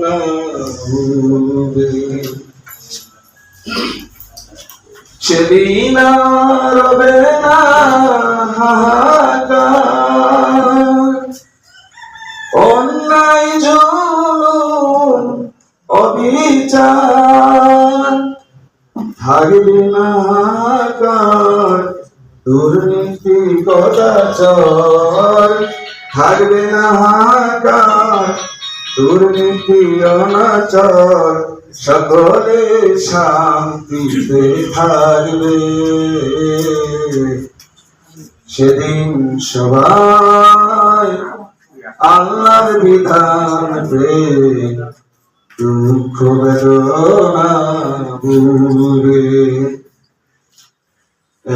না ভুলবে। সেদিন আর রবে না হাহাকার, অন্যায় জুলুম অবিচার থাকবে না হাহাকার, দুর্নীতি কদাচার থাকবে না হাহাকার, দুর্নীতি অনাচার সকলে শান্তিতে থাকবে। সেদিন সবাই আল্লাহর বিধান পেয়ে দুঃখ বেদনা ভুলবে।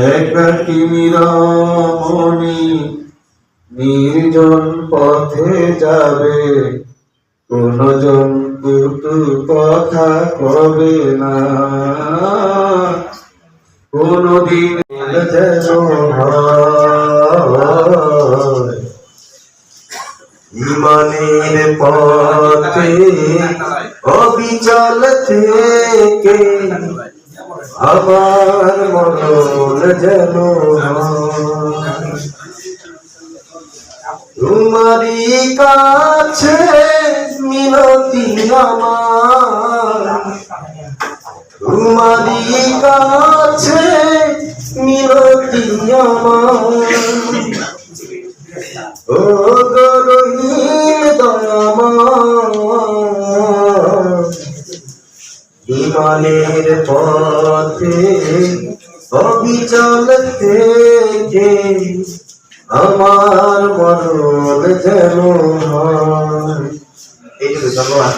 একাকী নিরমণি নির্জন পথে যাবে, কোনজন কটু কথা কবে না, কোনদিন যেন হয় ইমানের পথে অবিচল থেকে আমার মরণ যেন তোমারই কাছে মিনতি আমার, তোমারই কাছে মিনতি আমার, ও গো রহিম দয়াময় ইমানের পথে অবিচল থেকে আমার মরণ যেন হয়। এইটুকু ধন্যবাদ।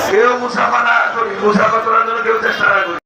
কেউ মুসাফা না করি, মুসাফা করার